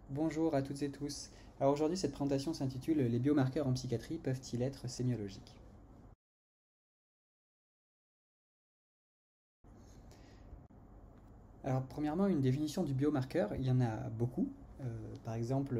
Bonjour à toutes et tous. Alors aujourd'hui, cette présentation s'intitule Les biomarqueurs en psychiatrie peuvent-ils être sémiologiques? Alors premièrement, une définition du biomarqueur, il y en a beaucoup. Par exemple,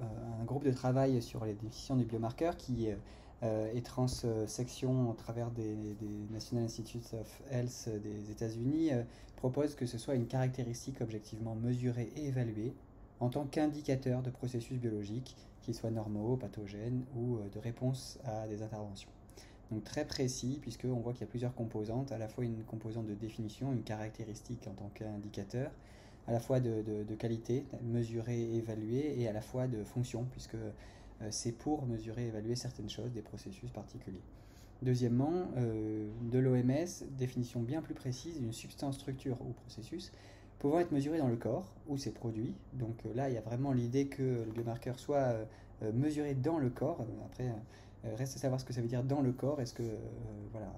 un groupe de travail sur les définitions du biomarqueur qui est transsection au travers des National Institutes of Health des États-Unis propose que ce soit une caractéristique objectivement mesurée et évaluée en tant qu'indicateur de processus biologiques, qu'ils soient normaux, pathogènes ou de réponse à des interventions. Donc très précis, puisqu'on voit qu'il y a plusieurs composantes, à la fois une composante de définition, une caractéristique en tant qu'indicateur, à la fois de qualité, mesurer et évaluer, et à la fois de fonction, puisque c'est pour mesurer et évaluer certaines choses, des processus particuliers. Deuxièmement, de l'OMS, définition bien plus précise d'une substance, structure ou processus pouvant être mesuré dans le corps ou ses produits. Donc là, il y a vraiment l'idée que le biomarqueur soit mesuré dans le corps. Après, reste à savoir ce que ça veut dire dans le corps. Est-ce que, voilà,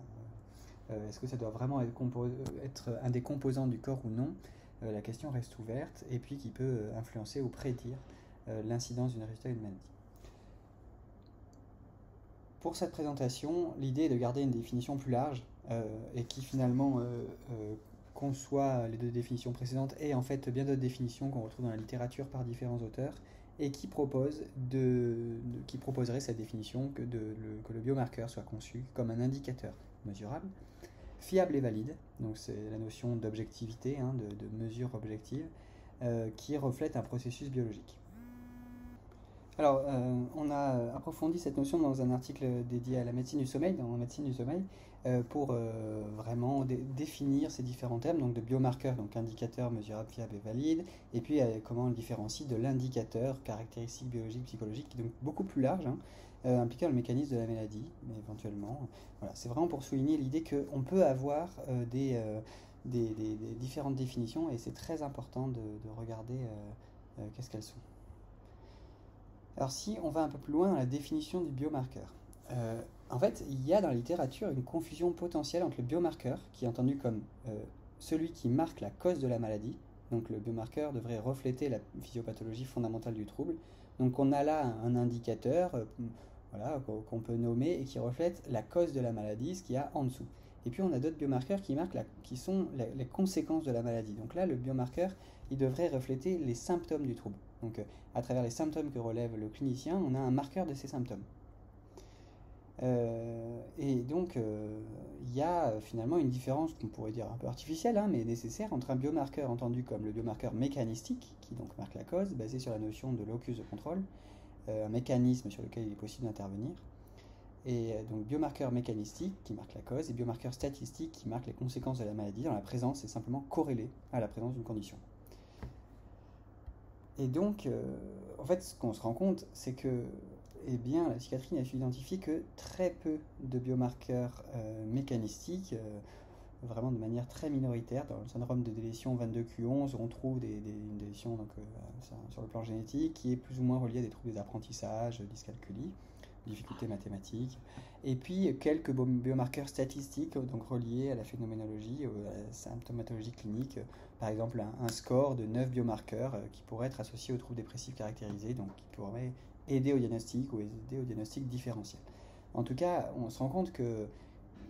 est-ce que ça doit vraiment être un des composants du corps ou non? La question reste ouverte et puis qui peut influencer ou prédire l'incidence d'une résultat d'une maladie. Pour cette présentation, l'idée est de garder une définition plus large et qui finalement conçoit les deux définitions précédentes et en fait bien d'autres définitions qu'on retrouve dans la littérature par différents auteurs et qui proposerait cette définition que le biomarqueur soit conçu comme un indicateur mesurable, fiable et valide, donc c'est la notion d'objectivité, hein, de mesure objective, qui reflète un processus biologique. Alors, on a approfondi cette notion dans un article dédié à la médecine du sommeil, dans la médecine du sommeil, pour vraiment définir ces différents termes, donc de biomarqueurs, donc indicateur mesurable, fiable et valide, et puis comment on le différencie de l'indicateur caractéristique biologique, psychologique, qui est donc beaucoup plus large, hein, impliquant le mécanisme de la maladie, mais éventuellement. Voilà, c'est vraiment pour souligner l'idée qu'on peut avoir des différentes définitions, et c'est très important de regarder qu'est-ce qu'elles sont. Alors si on va un peu plus loin dans la définition du biomarqueur, en fait il y a dans la littérature une confusion potentielle entre le biomarqueur, qui est entendu comme celui qui marque la cause de la maladie, donc le biomarqueur devrait refléter la physiopathologie fondamentale du trouble, donc on a là un indicateur voilà, qu'on peut nommer et qui reflète la cause de la maladie, ce qu'il y a en dessous. Et puis on a d'autres biomarqueurs qui sont les conséquences de la maladie. Donc là, le biomarqueur, il devrait refléter les symptômes du trouble. Donc à travers les symptômes que relève le clinicien, on a un marqueur de ces symptômes. Et donc il y a finalement une différence qu'on pourrait dire un peu artificielle, hein, mais nécessaire, entre un biomarqueur entendu comme le biomarqueur mécanistique, qui donc marque la cause, basé sur la notion de locus de contrôle, un mécanisme sur lequel il est possible d'intervenir, et donc biomarqueur mécanistique qui marque la cause et biomarqueur statistique qui marque les conséquences de la maladie dans la présence et simplement corrélé à la présence d'une condition. Et donc, en fait, ce qu'on se rend compte, c'est que eh bien, la psychiatrie n'a identifié que très peu de biomarqueurs mécanistiques, vraiment de manière très minoritaire. Dans le syndrome de délétion 22q11, on trouve une délétion donc, sur le plan génétique qui est plus ou moins reliée à des troubles des apprentissages, dyscalculie, difficultés mathématiques, et puis quelques biomarqueurs statistiques donc reliés à la phénoménologie, à la symptomatologie clinique, par exemple un score de 9 biomarqueurs qui pourrait être associé aux troubles dépressifs caractérisés, donc qui pourrait aider au diagnostic ou aider au diagnostic différentiel. En tout cas, on se rend compte que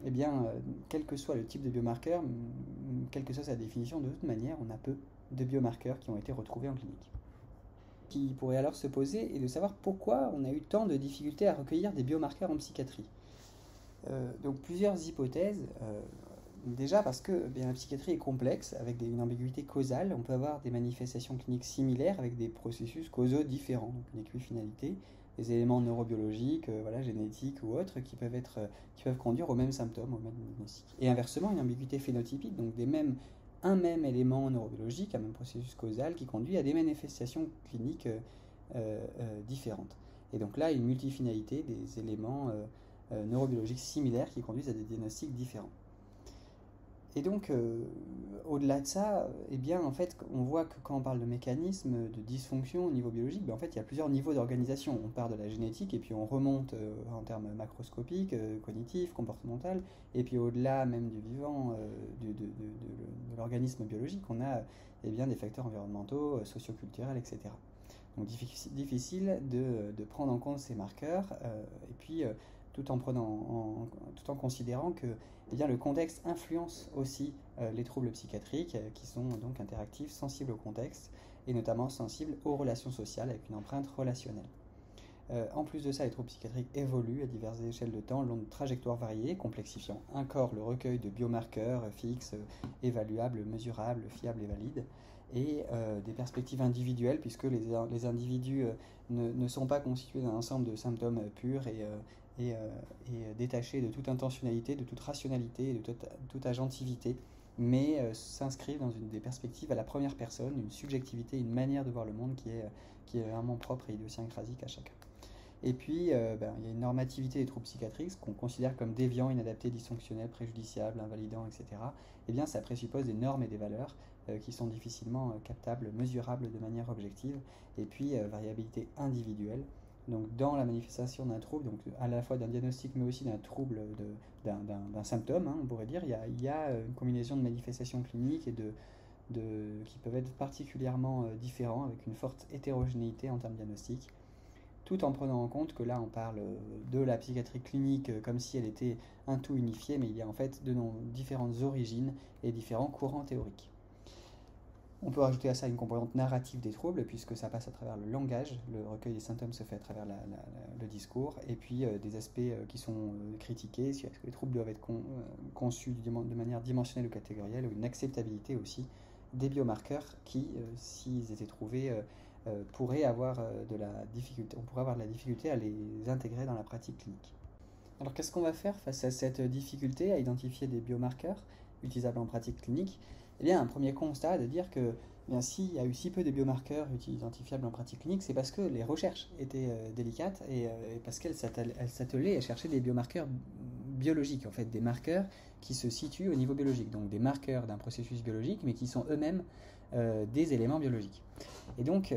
eh bien, quel que soit le type de biomarqueur, quelle que soit sa définition, de toute manière, on a peu de biomarqueurs qui ont été retrouvés en clinique. Qui pourrait alors se poser est de savoir pourquoi on a eu tant de difficultés à recueillir des biomarqueurs en psychiatrie. Donc plusieurs hypothèses. Déjà parce que bien, la psychiatrie est complexe, avec une ambiguïté causale. On peut avoir des manifestations cliniques similaires avec des processus causaux différents, donc une équifinalité, des éléments neurobiologiques, voilà, génétiques ou autres, qui peuvent conduire aux mêmes symptômes, au même diagnostic. Et inversement, une ambiguïté phénotypique, donc un même élément neurobiologique, un même processus causal qui conduit à des manifestations cliniques différentes. Et donc là, une multifinalité des éléments neurobiologiques similaires qui conduisent à des diagnostics différents. Et donc, au-delà de ça, eh bien, en fait, on voit que quand on parle de mécanisme, de dysfonction au niveau biologique, ben, en fait, il y a plusieurs niveaux d'organisation. On part de la génétique et puis on remonte en termes macroscopiques, cognitifs, comportemental, et puis au-delà même du vivant, de l'organisme biologique, on a eh bien, des facteurs environnementaux, socioculturels, etc. Donc difficile de prendre en compte ces marqueurs, et puis tout en considérant que eh bien, le contexte influence aussi les troubles psychiatriques, qui sont donc interactifs, sensibles au contexte, et notamment sensibles aux relations sociales avec une empreinte relationnelle. En plus de ça, les troubles psychiatriques évoluent à diverses échelles de temps, le long de trajectoires variées, complexifiant encore le recueil de biomarqueurs fixes, évaluables, mesurables, fiables et valides, et des perspectives individuelles, puisque les individus ne sont pas constitués d'un ensemble de symptômes purs et détachés de toute intentionnalité, de toute rationalité et de toute agentivité, mais s'inscrivent dans des perspectives à la première personne, une subjectivité, une manière de voir le monde qui est vraiment propre et idiosyncrasique à chacun. Et puis, il y a une normativité des troubles psychiatriques, qu'on considère comme déviants, inadaptés, dysfonctionnels, préjudiciables, invalidants, etc. Eh bien, ça présuppose des normes et des valeurs qui sont difficilement captables, mesurables de manière objective, et puis variabilité individuelle. Donc, dans la manifestation d'un trouble, donc à la fois d'un diagnostic, mais aussi d'un trouble, d'un symptôme, on pourrait dire, il y a une combinaison de manifestations cliniques et qui peuvent être particulièrement différents, avec une forte hétérogénéité en termes diagnostiques, tout en prenant en compte que là on parle de la psychiatrie clinique comme si elle était un tout unifié, mais il y a en fait différentes origines et différents courants théoriques. On peut rajouter à ça une composante narrative des troubles, puisque ça passe à travers le langage, le recueil des symptômes se fait à travers le discours, et puis des aspects qui sont critiqués, est-ce que les troubles doivent être conçus de manière dimensionnelle ou catégorielle, ou une acceptabilité aussi des biomarqueurs qui, s'ils étaient trouvés, pourraient avoir de la difficulté, on pourrait avoir de la difficulté à les intégrer dans la pratique clinique. Alors qu'est-ce qu'on va faire face à cette difficulté à identifier des biomarqueurs utilisables en pratique clinique? Eh bien, un premier constat est de dire que s'il y a eu si peu de biomarqueurs identifiables en pratique clinique, c'est parce que les recherches étaient délicates et parce qu'elles s'attelaient à chercher des biomarqueurs biologiques, en fait, des marqueurs qui se situent au niveau biologique, donc des marqueurs d'un processus biologique, mais qui sont eux-mêmes des éléments biologiques. Et donc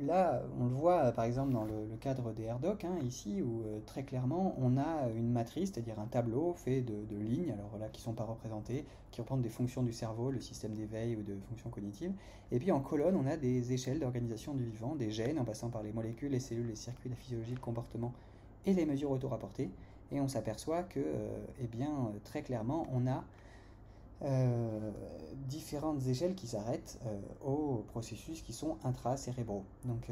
là, on le voit par exemple dans le cadre des RDoC, ici, où très clairement on a une matrice, c'est-à-dire un tableau fait de lignes, alors là qui ne sont pas représentées, qui représentent des fonctions du cerveau, le système d'éveil ou de fonctions cognitives. Et puis en colonne, on a des échelles d'organisation du vivant, des gènes, en passant par les molécules, les cellules, les circuits, la physiologie, le comportement et les mesures auto-rapportées. Et on s'aperçoit que, très clairement, on a différentes échelles qui s'arrêtent aux processus qui sont intracérébraux. Donc,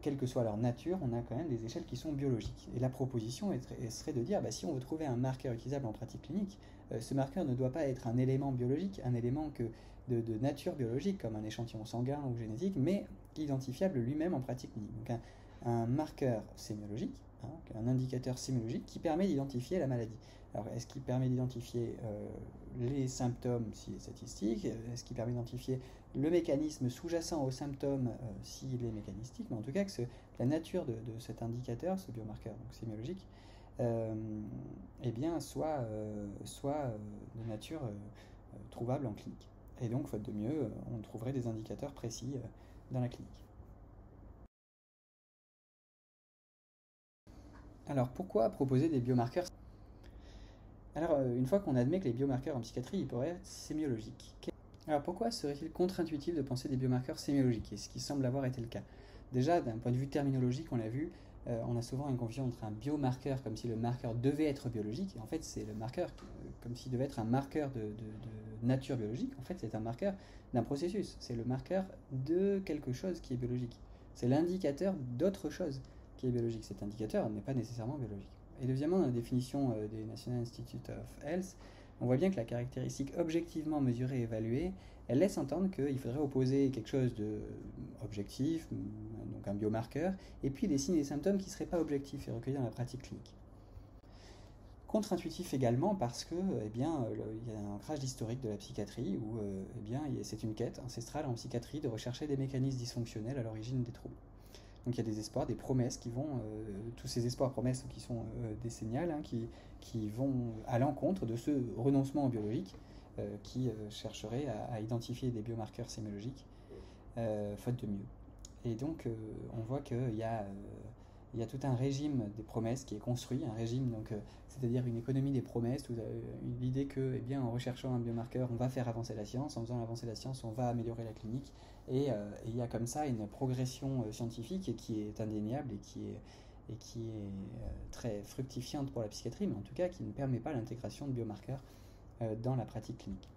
quelle que soit leur nature, on a quand même des échelles qui sont biologiques. Et la proposition serait de dire, si on veut trouver un marqueur utilisable en pratique clinique, ce marqueur ne doit pas être un élément biologique, un élément de nature biologique, comme un échantillon sanguin ou génétique, mais identifiable lui-même en pratique clinique. Donc, un marqueur sémiologique, un indicateur sémiologique qui permet d'identifier la maladie. Alors, est-ce qu'il permet d'identifier les symptômes s'il est statistique? Est-ce qu'il permet d'identifier le mécanisme sous-jacent aux symptômes s'il est mécanistique? Mais en tout cas, que la nature de cet indicateur, ce biomarqueur donc sémiologique, soit de nature trouvable en clinique. Et donc, faute de mieux, on trouverait des indicateurs précis dans la clinique. Alors, pourquoi proposer des biomarqueurs? Alors, une fois qu'on admet que les biomarqueurs en psychiatrie, ils pourraient être sémiologiques. Alors, pourquoi serait-il contre-intuitif de penser des biomarqueurs sémiologiques, et ce qui semble avoir été le cas? Déjà, d'un point de vue terminologique, on l'a vu, on a souvent une confusion entre un biomarqueur, comme si le marqueur devait être biologique, et en fait, c'est le marqueur comme s'il devait être un marqueur de nature biologique. En fait, c'est un marqueur d'un processus, c'est le marqueur de quelque chose qui est biologique. C'est l'indicateur d'autre chose qui est biologique. Cet indicateur n'est pas nécessairement biologique. Et deuxièmement, dans la définition des National Institute of Health, on voit bien que la caractéristique objectivement mesurée et évaluée, elle laisse entendre qu'il faudrait opposer quelque chose d'objectif, donc un biomarqueur, et puis des signes et des symptômes qui ne seraient pas objectifs et recueillis dans la pratique clinique. Contre-intuitif également parce que, il y a un ancrage historique de la psychiatrie où, c'est une quête ancestrale en psychiatrie de rechercher des mécanismes dysfonctionnels à l'origine des troubles. Donc il y a des espoirs, des promesses qui vont, tous ces espoirs et promesses qui sont décenniales, qui vont à l'encontre de ce renoncement biologique qui chercherait à identifier des biomarqueurs sémiologiques, faute de mieux. Et donc on voit qu'il y a il y a tout un régime des promesses qui est construit, un régime donc c'est-à-dire une économie des promesses, l'idée que eh bien, en recherchant un biomarqueur, on va faire avancer la science, en faisant avancer la science, on va améliorer la clinique, et il y a comme ça une progression scientifique qui est indéniable et qui est très fructifiante pour la psychiatrie, mais en tout cas qui ne permet pas l'intégration de biomarqueurs dans la pratique clinique.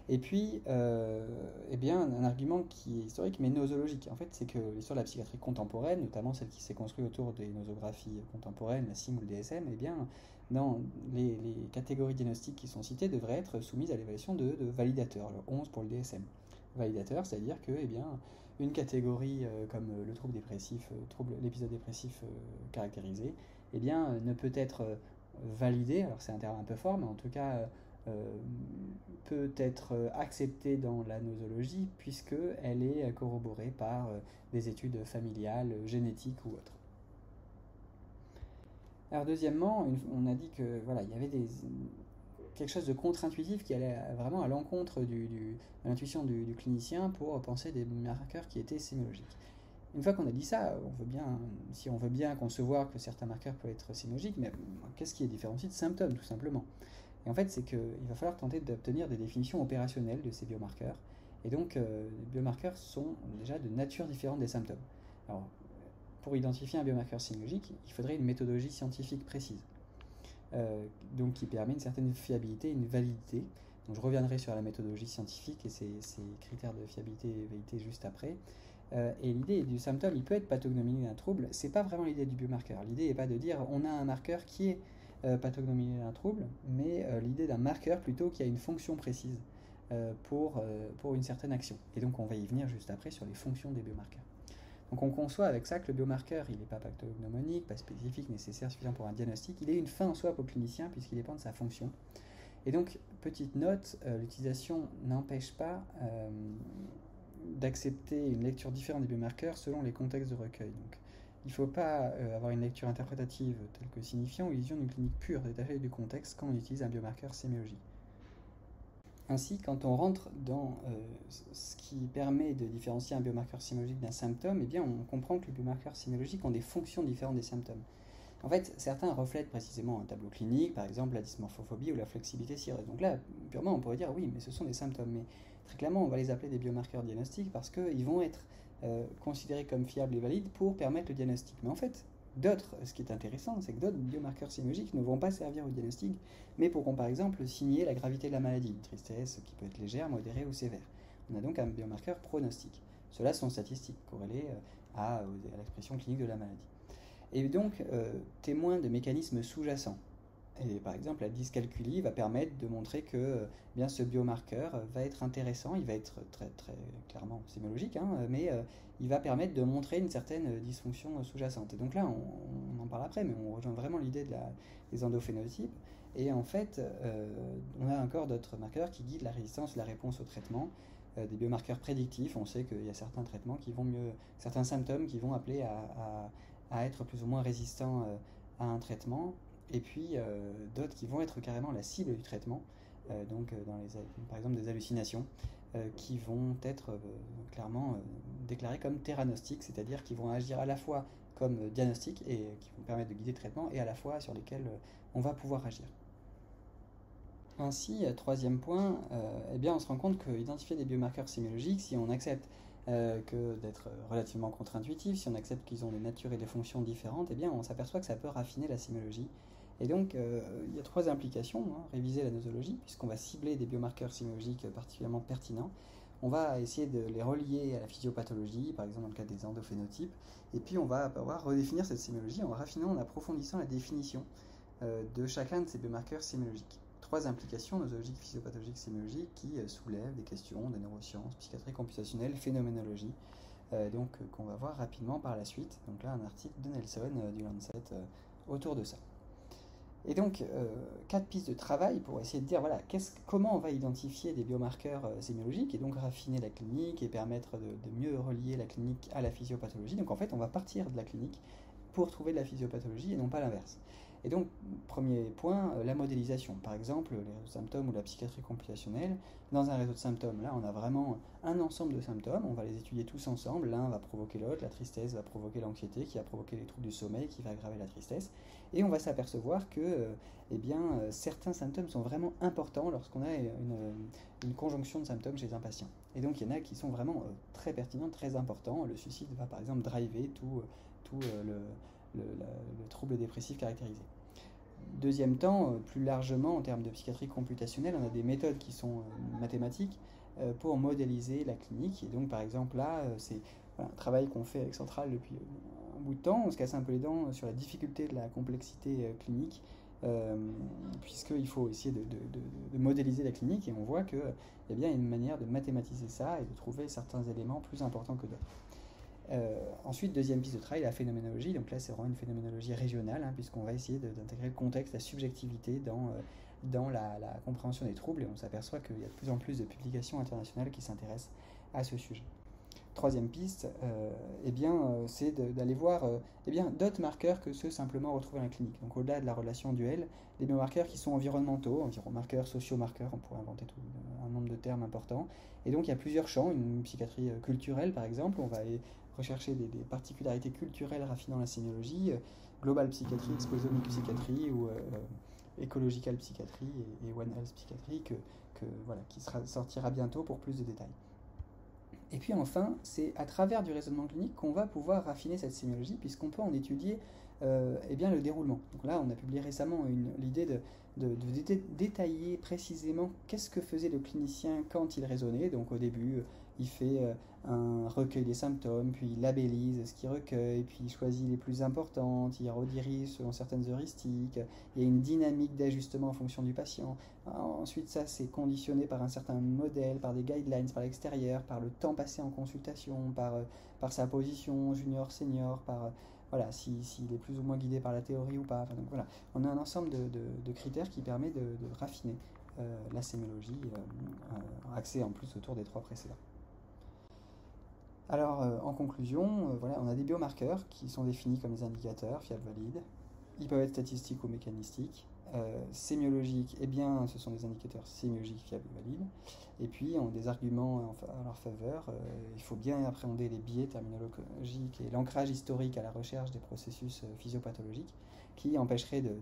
Et puis, eh bien, un argument qui est historique mais nosologique, en fait, c'est que l'histoire de la psychiatrie contemporaine, notamment celle qui s'est construite autour des nosographies contemporaines, la CIM ou le DSM, eh bien, dans les catégories diagnostiques qui sont citées devraient être soumises à l'évaluation de validateurs, le 11 pour le DSM. Validateur, c'est-à-dire que, eh bien, une catégorie comme le trouble dépressif, l'épisode dépressif caractérisé, eh bien, ne peut être validé, alors c'est un terme un peu fort, mais en tout cas peut être acceptée dans la nosologie puisqu'elle est corroborée par des études familiales, génétiques ou autres. Alors deuxièmement, on a dit que voilà, il y avait quelque chose de contre-intuitif qui allait vraiment à l'encontre de l'intuition du clinicien pour penser des marqueurs qui étaient sémiologiques. Une fois qu'on a dit ça, si on veut bien concevoir que certains marqueurs peuvent être sémiologiques, mais qu'est-ce qui est différencié de symptômes, tout simplement? Et en fait, c'est qu'il va falloir tenter d'obtenir des définitions opérationnelles de ces biomarqueurs. Et donc, les biomarqueurs sont déjà de nature différente des symptômes. Alors, pour identifier un biomarqueur sémiologique, il faudrait une méthodologie scientifique précise, donc qui permet une certaine fiabilité, une validité. Donc, je reviendrai sur la méthodologie scientifique et ses critères de fiabilité et validité juste après. Et l'idée du symptôme, il peut être pathognomique d'un trouble, c'est pas vraiment l'idée du biomarqueur. L'idée n'est pas de dire on a un marqueur qui est pathognomique d'un trouble, mais l'idée d'un marqueur plutôt qui a une fonction précise pour une certaine action. Et donc on va y venir juste après sur les fonctions des biomarqueurs. Donc on conçoit avec ça que le biomarqueur, il n'est pas pathognomonique, pas spécifique, nécessaire, suffisant pour un diagnostic, il est une fin en soi pour le clinicien puisqu'il dépend de sa fonction. Et donc, petite note, l'utilisation n'empêche pas d'accepter une lecture différente des biomarqueurs selon les contextes de recueil. Donc, il ne faut pas avoir une lecture interprétative telle que signifiant ou illusion d'une clinique pure détachée du contexte quand on utilise un biomarqueur sémiologique. Ainsi, quand on rentre dans ce qui permet de différencier un biomarqueur sémiologique d'un symptôme, eh bien, on comprend que les biomarqueurs sémiologiques ont des fonctions différentes des symptômes. En fait, certains reflètent précisément un tableau clinique, par exemple la dysmorphophobie ou la flexibilité cireuse. Donc là, purement, on pourrait dire oui, mais ce sont des symptômes. Mais très clairement, on va les appeler des biomarqueurs diagnostiques parce qu'ils vont être considérés comme fiables et valides pour permettre le diagnostic. Mais en fait, ce qui est intéressant, c'est que d'autres biomarqueurs sémiologiques ne vont pas servir au diagnostic, mais pourront par exemple signer la gravité de la maladie, une tristesse qui peut être légère, modérée ou sévère. On a donc un biomarqueur pronostic. Ceux-là sont statistiques, corrélés à l'expression clinique de la maladie. Et donc, témoin de mécanismes sous-jacents. Et par exemple, la dyscalculie va permettre de montrer que bien, ce biomarqueur va être intéressant, il va être très, très clairement sémiologique, mais il va permettre de montrer une certaine dysfonction sous-jacente. Et donc là, on en parle après, mais on rejoint vraiment l'idée des endophénotypes. Et en fait, on a encore d'autres marqueurs qui guident la résistance et la réponse au traitement. Des biomarqueurs prédictifs, on sait qu'il y a certains traitements qui vont mieux, certains symptômes qui vont appeler à être plus ou moins résistants à un traitement. Et puis d'autres qui vont être carrément la cible du traitement, par exemple des hallucinations, qui vont être clairement déclarées comme théranostiques, c'est-à-dire qui vont agir à la fois comme diagnostic et qui vont permettre de guider le traitement, et à la fois sur lesquels on va pouvoir agir. Ainsi, troisième point, eh bien, on se rend compte qu'identifier des biomarqueurs sémiologiques, si on accepte que d'être relativement contre-intuitif, si on accepte qu'ils ont des natures et des fonctions différentes, eh bien, on s'aperçoit que ça peut raffiner la sémiologie. Et donc, il y a trois implications. Réviser la nosologie, puisqu'on va cibler des biomarqueurs sémiologiques particulièrement pertinents. On va essayer de les relier à la physiopathologie, par exemple dans le cas des endophénotypes. Et puis, on va pouvoir redéfinir cette sémiologie en raffinant, en approfondissant la définition de chacun de ces biomarqueurs sémiologiques. Trois implications nosologiques, physiopathologiques, sémiologiques qui soulèvent des questions de neurosciences, psychiatrie computationnelle, phénoménologie, qu'on va voir rapidement par la suite. Donc là, un article de Nelson du Lancet autour de ça. Et donc, 4 pistes de travail pour essayer de dire voilà, comment on va identifier des biomarqueurs sémiologiques et donc raffiner la clinique et permettre de mieux relier la clinique à la physiopathologie. Donc en fait, on va partir de la clinique pour trouver de la physiopathologie et non pas l'inverse. Et donc, premier point, la modélisation. Par exemple, les réseaux de symptômes ou la psychiatrie computationnelle. Dans un réseau de symptômes, là, on a vraiment un ensemble de symptômes, on va les étudier tous ensemble. L'un va provoquer l'autre, la tristesse va provoquer l'anxiété, qui va provoquer les troubles du sommeil, qui va aggraver la tristesse. Et on va s'apercevoir que certains symptômes sont vraiment importants lorsqu'on a une conjonction de symptômes chez un patient. Et donc, il y en a qui sont vraiment très pertinents, très importants. Le suicide va par exemple driver tout le trouble dépressif caractérisé. Deuxième temps, plus largement en termes de psychiatrie computationnelle, on a des méthodes qui sont mathématiques pour modéliser la clinique. Et donc par exemple là, c'est un travail qu'on fait avec Centrale depuis un bout de temps. On se casse un peu les dents sur la difficulté de la complexité clinique, puisqu'il faut essayer de modéliser la clinique, et on voit qu'il y a bien une manière de mathématiser ça et de trouver certains éléments plus importants que d'autres. Ensuite, deuxième piste de travail, la phénoménologie. Donc là, c'est vraiment une phénoménologie régionale, puisqu'on va essayer d'intégrer le contexte, la subjectivité dans la compréhension des troubles, et on s'aperçoit qu'il y a de plus en plus de publications internationales qui s'intéressent à ce sujet. Troisième piste, c'est d'aller voir d'autres marqueurs que ceux simplement retrouvés dans la clinique. Donc au-delà de la relation duel, des biomarqueurs qui sont environnementaux, marqueurs, sociomarqueurs, on pourrait inventer un nombre de termes importants. Et donc il y a plusieurs champs, une psychiatrie culturelle par exemple, on va aller rechercher des particularités culturelles raffinant la sémiologie, global psychiatrie, exposomique psychiatrie, ou ecological psychiatrie et One Health psychiatrie, qui sortira bientôt pour plus de détails. Et puis enfin, c'est à travers du raisonnement clinique qu'on va pouvoir raffiner cette sémiologie, puisqu'on peut en étudier le déroulement. Donc là, on a publié récemment l'idée de détailler précisément qu'est-ce que faisait le clinicien quand il raisonnait. Donc au début, il fait un recueil des symptômes, puis il labellise ce qu'il recueille, puis il choisit les plus importantes, il redirige selon certaines heuristiques, il y a une dynamique d'ajustement en fonction du patient. Ensuite, ça, c'est conditionné par un certain modèle, par des guidelines, par l'extérieur, par le temps passé en consultation, par sa position junior-senior, s'il est plus ou moins guidé par la théorie ou pas. Donc voilà, on a un ensemble de critères qui permet de raffiner la sémiologie, axée en plus autour des trois précédents. Alors, en conclusion, on a des biomarqueurs qui sont définis comme des indicateurs fiables valides. Ils peuvent être statistiques ou mécanistiques. Sémiologiques, ce sont des indicateurs sémiologiques fiables et valides. Et puis, on a des arguments à leur faveur. Il faut bien appréhender les biais terminologiques et l'ancrage historique à la recherche des processus physiopathologiques qui empêcheraient de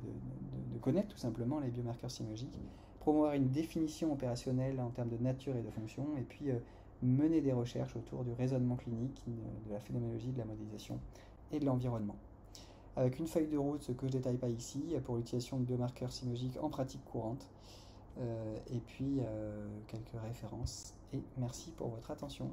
connaître tout simplement les biomarqueurs sémiologiques, promouvoir une définition opérationnelle en termes de nature et de fonction, et puis mener des recherches autour du raisonnement clinique, de la phénoménologie, de la modélisation et de l'environnement. Avec une feuille de route, ce que je ne détaille pas ici, pour l'utilisation de biomarqueurs sémiologiques en pratique courante, et puis quelques références. Et merci pour votre attention.